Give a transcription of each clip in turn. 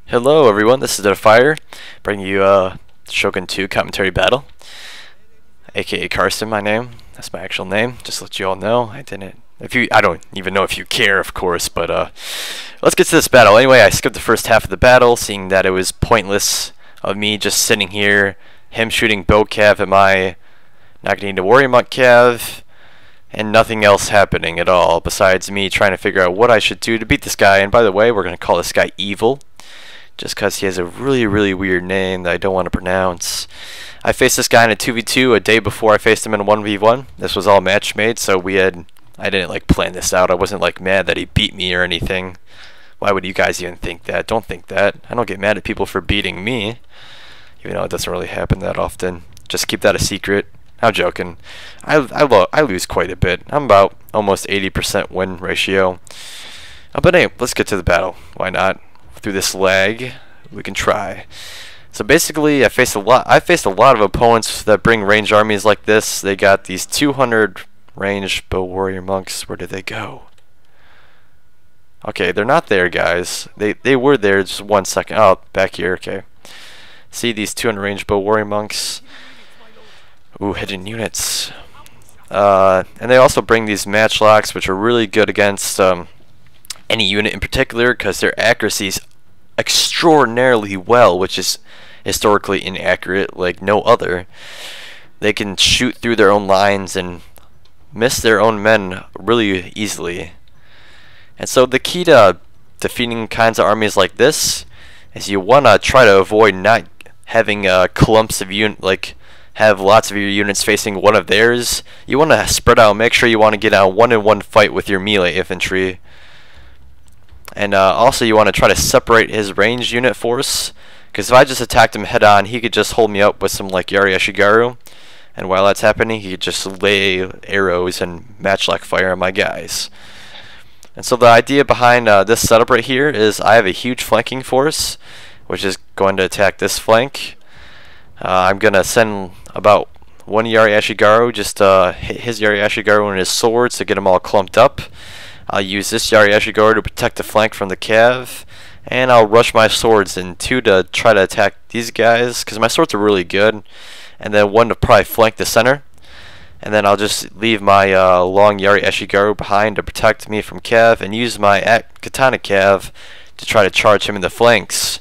Hello everyone, this is the Fire, bringing you Shogun 2 commentary battle, aka Carson, my name. That's my actual name, just to let you all know. I don't even know if you care, of course, but let's get to this battle. Anyway, I skipped the first half of the battle, seeing that it was pointless of me just sitting here, him shooting bow cav at my Naginata warrior monk cav, and nothing else happening at all, besides me trying to figure out what I should do to beat this guy. And by the way, we're going to call this guy Evil, just because he has a really weird name that I don't want to pronounce. I faced this guy in a 2v2 a day before I faced him in a 1v1. This was all match made, so I didn't like plan this out. I wasn't like mad that he beat me or anything. Why would you guys even think that? Don't think that. I don't get mad at people for beating me, even though it doesn't really happen that often. Just keep that a secret. I'm joking. I lose quite a bit. I'm about almost 80% win ratio. But anyway, let's get to the battle. Why not? Through this lag, we can try. So basically, I faced a lot of opponents that bring ranged armies like this. They got these 200 ranged bow warrior monks. Where did they go? Okay, they're not there, guys. They were there just 1 second. Oh, back here. Okay. See these 200 ranged bow warrior monks. Ooh, hidden units. And they also bring these matchlocks, which are really good against any unit in particular, because their accuracy is extraordinarily well, which is historically inaccurate like no other. They can shoot through their own lines and miss their own men really easily. And so the key to defeating kinds of armies like this is you want to try to avoid not having clumps of have lots of your units facing one of theirs. You want to spread out, make sure you want to get a one-on-one fight with your melee infantry. And also you want to try to separate his ranged unit force, because if I just attacked him head on, he could just hold me up with some like Yari Ashigaru, and while that's happening he could just lay arrows and matchlock fire on my guys. And so the idea behind this setup right here is I have a huge flanking force which is going to attack this flank. I'm going to send about one Yari Ashigaru, just hit his Yari Ashigaru and his swords to get them all clumped up. I'll use this Yari Ashigaru to protect the flank from the cav, and I'll rush my swords in two to try to attack these guys, because my swords are really good, and then one to probably flank the center. And then I'll just leave my long Yari Ashigaru behind to protect me from cav, and use my katana cav to try to charge him in the flanks.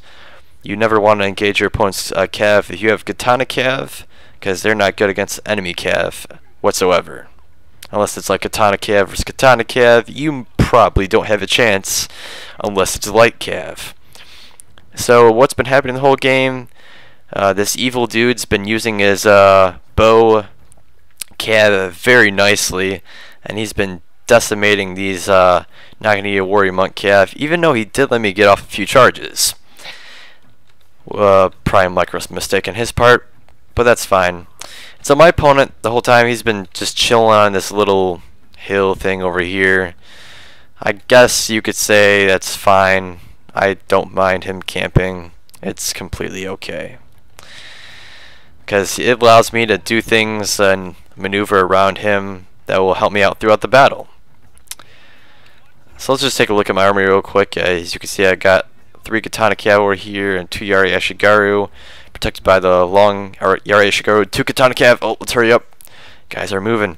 You never want to engage your opponent's cav if you have katana cav, because they're not good against enemy cav whatsoever. Unless it's like katana cav versus katana cav, you probably don't have a chance unless it's light cav. So what's been happening the whole game, this evil dude's been using his bow cav very nicely, and he's been decimating these Naginata warrior monk cav, even though he did let me get off a few charges. Probably a micro mistake on his part, but that's fine. So my opponent, the whole time, he's been just chilling on this little hill thing over here. I guess you could say that's fine. I don't mind him camping. It's completely okay, because it allows me to do things and maneuver around him that will help me out throughout the battle. So let's just take a look at my army real quick. As you can see, I got 3 katana cav over here and 2 Yari Ashigaru, protected by the long Yari Ashigaru, 2 katana cav. Oh, let's hurry up. Guys are moving.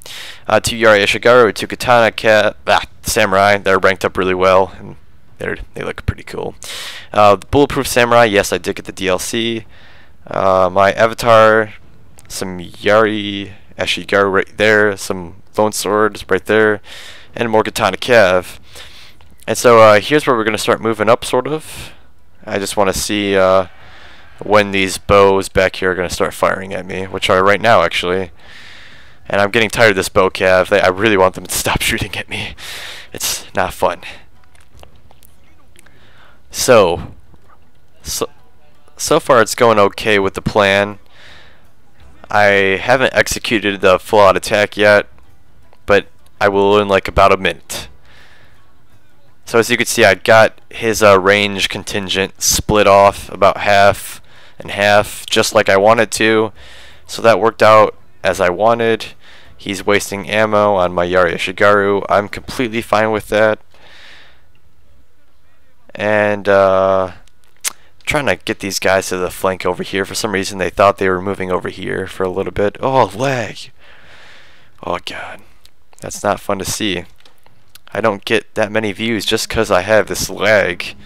2 Yari Ashigaru, 2 katana cav. Samurai. They're ranked up really well, and they look pretty cool. Bulletproof Samurai. Yes, I did get the DLC. My avatar, some Yari Ashigaru right there, some lone swords right there, and more katana cav. And so here's where we're going to start moving up, sort of. I just want to see when these bows back here are going to start firing at me, which are right now, actually. And I'm getting tired of this bow cav. I really want them to stop shooting at me. It's not fun. So far it's going okay with the plan. I haven't executed the full-out attack yet, but I will in like about a minute. So as you can see, I got his range contingent split off about half and half, just like I wanted to. So that worked out as I wanted. He's wasting ammo on my Yari Ashigaru. I'm completely fine with that. And trying to get these guys to the flank over here. For some reason, they thought they were moving over here for a little bit. Oh, lag. Oh, God. That's not fun to see. I don't get that many views just because I have this lag.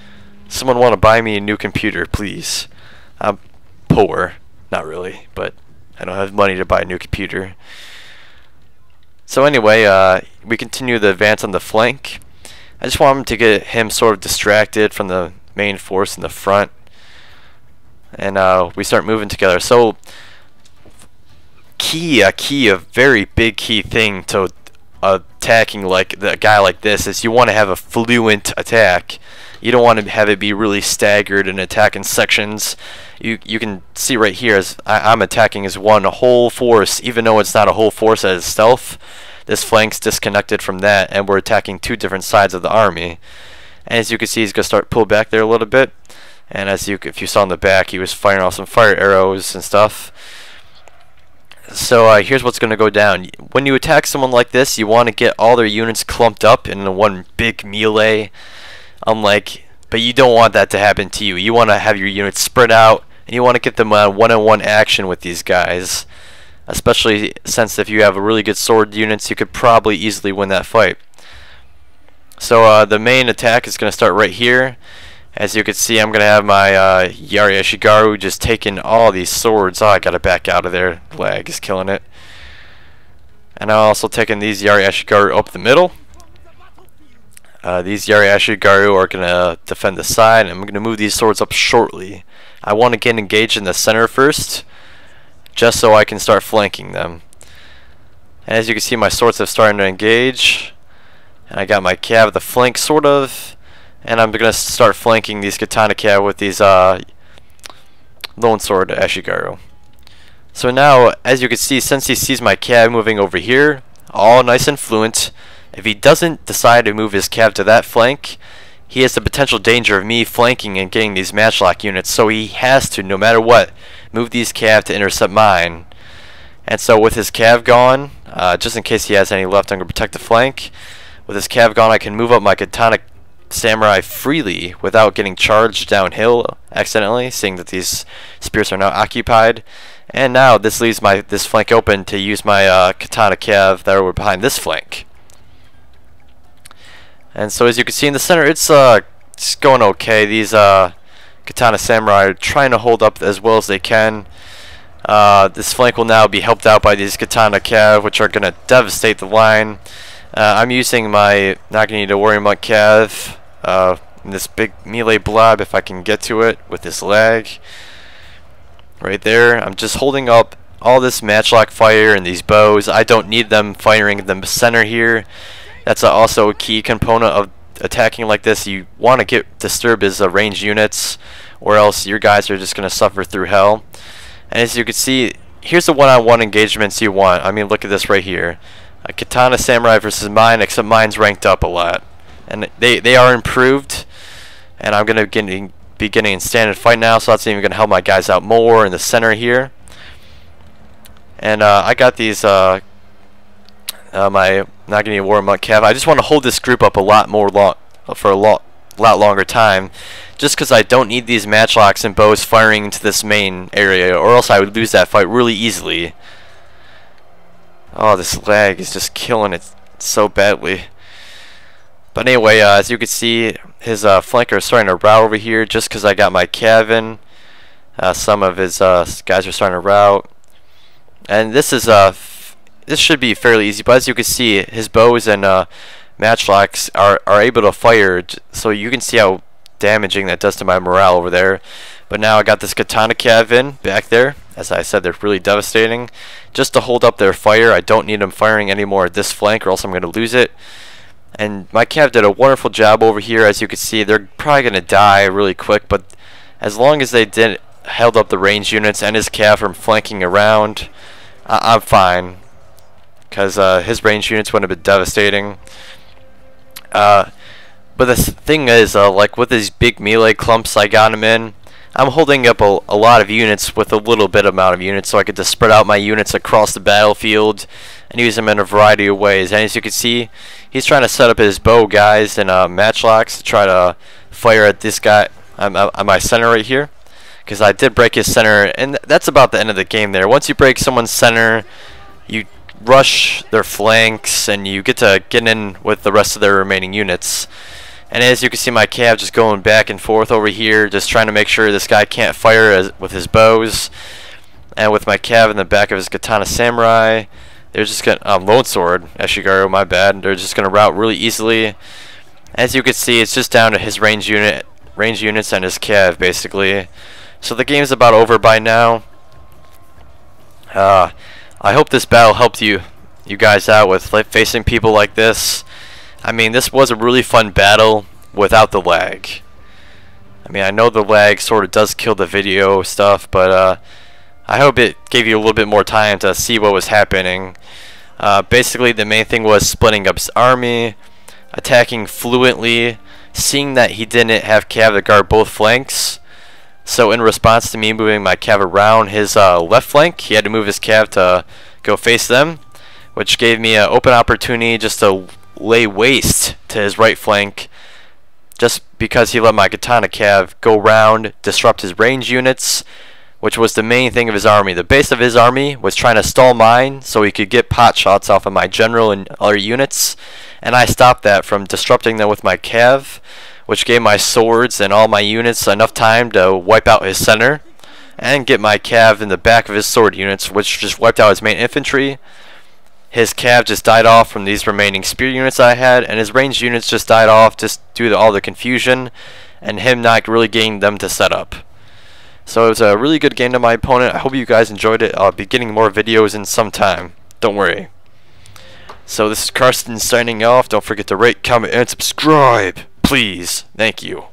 Someone want to buy me a new computer, please. I'm poor. Not really, but I don't have money to buy a new computer. So anyway, we continue the advance on the flank. I just want him to get him sort of distracted from the main force in the front. And we start moving together. So a very big key thing to attacking like a guy like this is you want to have a fluent attack. You don't want to have it be really staggered and attack in sections. You can see right here as I'm attacking as one whole force, even though it's not a whole force as stealth. This flank's disconnected from that, and we're attacking two different sides of the army. And as you can see, he's gonna start pull back there a little bit. And if you saw in the back, he was firing off some fire arrows and stuff. So here's what's gonna go down. When you attack someone like this, you want to get all their units clumped up in one big melee. But you don't want that to happen to you. You want to have your units spread out, and you want to get them one-on-one action with these guys. Especially since if you have a really good sword units, you could probably easily win that fight. So the main attack is going to start right here. As you can see, I'm going to have my Yari Ashigaru just taking all these swords. Oh, I got to back out of there. Lag is killing it. And I'm also taking these Yari Ashigaru up the middle. These Yari Ashigaru are going to defend the side, and I'm going to move these swords up shortly. I want to get engaged in the center first, just so I can start flanking them. And as you can see, my swords have started to engage, and I got my cav at the flank sort of, and I'm going to start flanking these katana cav with these lone sword Ashigaru. So now, as you can see, since he sees my cav moving over here, all nice and fluent, if he doesn't decide to move his cav to that flank, he has the potential danger of me flanking and getting these matchlock units, so he has to, no matter what, move these cav to intercept mine. And so with his cav gone, just in case he has any left, I'm going to protect the flank. With his cav gone, I can move up my katana samurai freely without getting charged downhill accidentally, seeing that these spears are now occupied. And now this leaves this flank open to use my katana cav that were behind this flank. And so as you can see in the center, it's going okay. These katana samurai are trying to hold up as well as they can. This flank will now be helped out by these katana cav, which are going to devastate the line. I'm using my not going to need a warrior monk cav in this big melee blob if I can get to it with this lag. Right there, I'm just holding up all this matchlock fire and these bows. I don't need them firing in the center here. That's also a key component of attacking like this. You want to disturb his ranged units, or else your guys are just going to suffer through hell. And as you can see, here's the one-on-one engagements you want. I mean, look at this right here. A katana samurai versus mine, except mine's ranked up a lot. And they are improved. And I'm going to be getting in standard fight now, so that's even going to help my guys out more in the center here. And I got these my Nagini War Monk Cav. I just want to hold this group up a lot more for a lot longer time, just because I don't need these matchlocks and bows firing into this main area, or else I would lose that fight really easily. Oh, this lag is just killing it so badly. But anyway, as you can see, his flanker is starting to rout over here just because I got my cav in. Some of his guys are starting to rout, and this should be fairly easy. But as you can see, his bows and matchlocks are able to fire, so you can see how damaging that does to my morale over there. But now I got this katana cav in back there. As I said, they're really devastating. Just to hold up their fire, I don't need them firing anymore at this flank, or else I'm going to lose it. And my cav did a wonderful job over here. As you can see, they're probably going to die really quick, but as long as they held up the ranged units and his cav from flanking around, I'm fine, because his ranged units would have been devastating. But the thing is, like with these big melee clumps I got him in, I'm holding up a lot of units with a little bit amount of units, so I could just spread out my units across the battlefield and use them in a variety of ways. And as you can see, he's trying to set up his bow guys and matchlocks to try to fire at this guy on my center right here. because I did break his center, and that's about the end of the game there. Once you break someone's center, you rush their flanks, and you get to get in with the rest of their remaining units. And as you can see, my cav just going back and forth over here, just trying to make sure this guy can't fire with his bows. And with my cav in the back of his katana samurai, they're just gonna longsword Ashigaru, my bad. They're just gonna route really easily. As you can see, it's just down to his range units and his cav basically. So the game's about over by now. I hope this battle helped you guys out with facing people like this. I mean, this was a really fun battle without the lag. I mean, I know the lag sort of does kill the video stuff, but I hope it gave you a little bit more time to see what was happening. Basically, the main thing was splitting up his army, attacking fluently, seeing that he didn't have cav to guard both flanks. So in response to me moving my cav around his left flank, he had to move his cav to go face them, which gave me an open opportunity just to lay waste to his right flank, just because he let my katana cav go round, disrupt his range units, which was the main thing of his army. The base of his army was trying to stall mine so he could get pot shots off of my general and other units, and I stopped that from disrupting them with my cav, which gave my swords and all my units enough time to wipe out his center and get my cav in the back of his sword units, which just wiped out his main infantry. His cav just died off from these remaining spear units I had, and his ranged units just died off just due to all the confusion and him not really getting them to set up. So it was a really good game to my opponent. I hope you guys enjoyed it. I'll be getting more videos in some time. Don't worry. So this is Carsten signing off. Don't forget to rate, comment, and subscribe. Please. Thank you.